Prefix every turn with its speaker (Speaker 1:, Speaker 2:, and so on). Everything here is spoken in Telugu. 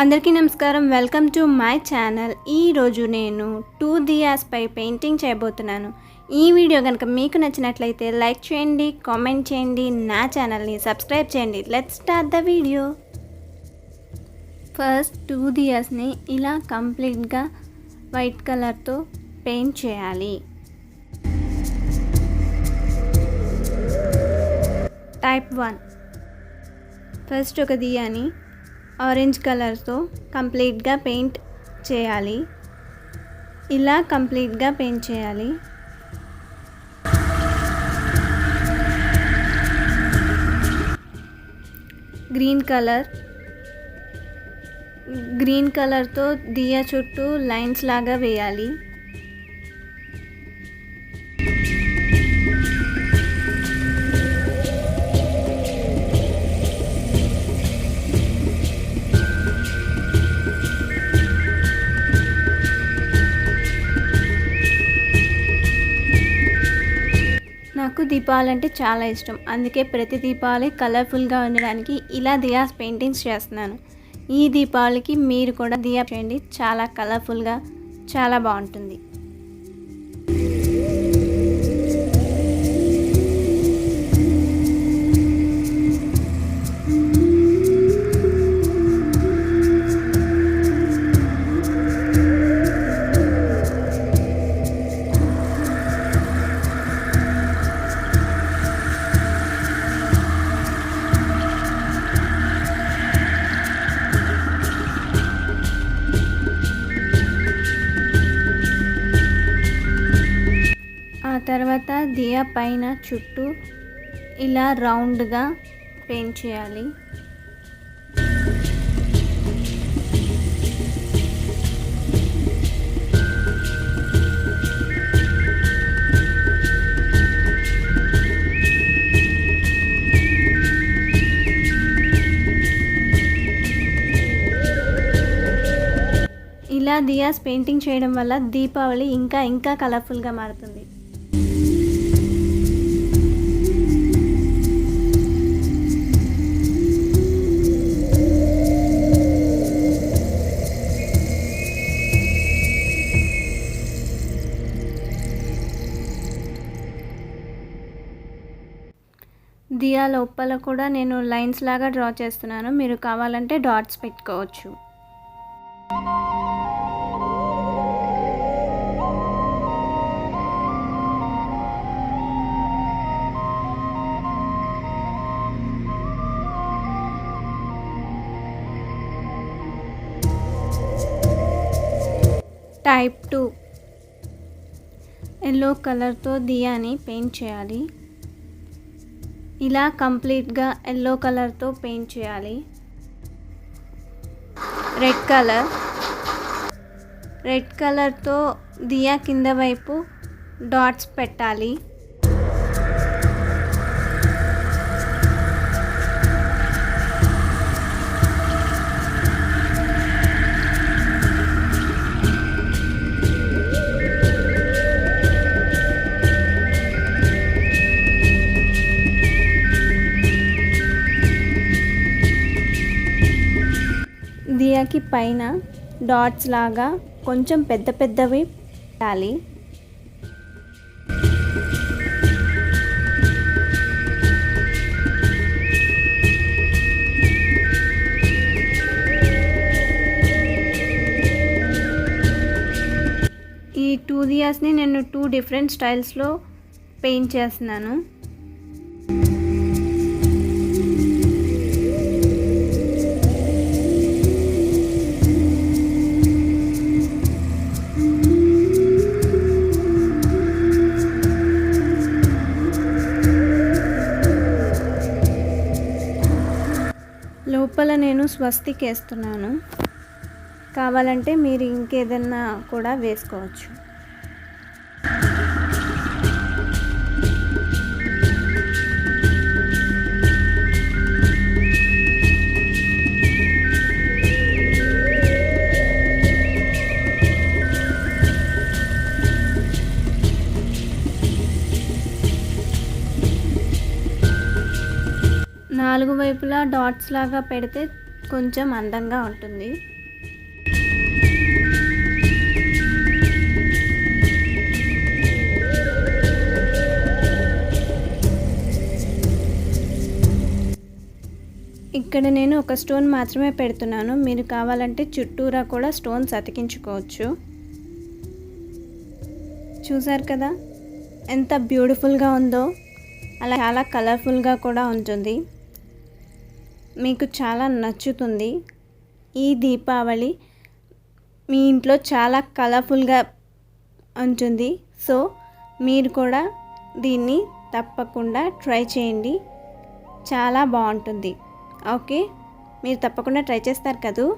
Speaker 1: అందరికీ నమస్కారం. Welcome to my channel. ఈరోజు నేను 2 దియాస్ పై పెయింటింగ్ చేయబోతున్నాను. ఈ వీడియో కనుక మీకు నచ్చినట్లయితే లైక్ చేయండి, కామెంట్ చేయండి, నా ఛానల్ని సబ్స్క్రైబ్ చేయండి. Let's start the video. First 2 దియాస్ని ఇలా కంప్లీట్గా వైట్ కలర్తో పెయింట్ చేయాలి. టైప్ 1. ఫస్ట్ ఒక దియాని ఆరెంజ్ కలర్తో కంప్లీట్గా పెయింట్ చేయాలి. ఇలా కంప్లీట్గా పెయింట్ చేయాలి. గ్రీన్ కలర్తో దియా చుట్టూ లైన్స్ లాగా వేయాలి. నాకు దీపావళి చాలా ఇష్టం. అందుకే ప్రతి దీపావళి కలర్ఫుల్గా ఉండడానికి ఇలా దియాస్ పెయింటింగ్స్ చేస్తున్నాను. ఈ దీపావళికి మీరు కూడా దియా చేయండి. చాలా కలర్ఫుల్గా చాలా బాగుంటుంది. తర్వాత దియా పైన చుట్టూ ఇలా రౌండ్గా పెయింట్ చేయాలి. ఇలా దియాస్ పెయింటింగ్ చేయడం వల్ల దీపావళి ఇంకా కలర్ఫుల్గా మారుతుంది. దియా లోపల కూడా నేను లైన్స్ లాగా డ్రా చేస్తున్నాను. మీరు కావాలంటే డాట్స్ పెట్టుకోవచ్చు. టైప్ 2. ఎల్లో కలర్తో దియాని పెయింట్ చేయాలి. ఇలా కంప్లీట్గా ఎల్లో కలర్తో పెయింట్ చేయాలి. రెడ్ కలర్తో దియా కింద వైపు డాట్స్ పెట్టాలి. దియాకి పైన డాట్స్ లాగా కొంచెం పెద్దవి పెట్టాలి. ఈ 2 దియాస్ని నేను 2 డిఫరెంట్ స్టైల్స్లో పెయింట్ చేస్తున్నాను. లోపల నేను స్వస్తిక్ వేస్తున్నాను. కావాలంటే మీరు ఇంకేదన్నా కూడా వేసుకోవచ్చు. నాలుగు వైపులా డాట్స్ లాగా పెడితే కొంచెం అందంగా ఉంటుంది. ఇక్కడ నేను ఒక స్టోన్ మాత్రమే పెడుతున్నాను. మీరు కావాలంటే చుట్టూరా కూడా స్టోన్స్ అతికించుకోవచ్చు. చూసారు కదా ఎంత బ్యూటిఫుల్గా ఉందో. అలా చాలా కలర్ఫుల్గా కూడా ఉంటుంది. మీకు చాలా నచ్చుతుంది. ఈ దీపావళి మీ ఇంట్లో చాలా కలర్ఫుల్గా ఉంటుంది. సో మీరు కూడా దీన్ని తప్పకుండా ట్రై చేయండి. చాలా బాగుంటుంది. ఓకే, మీరు తప్పకుండా ట్రై చేస్తారు కదూ.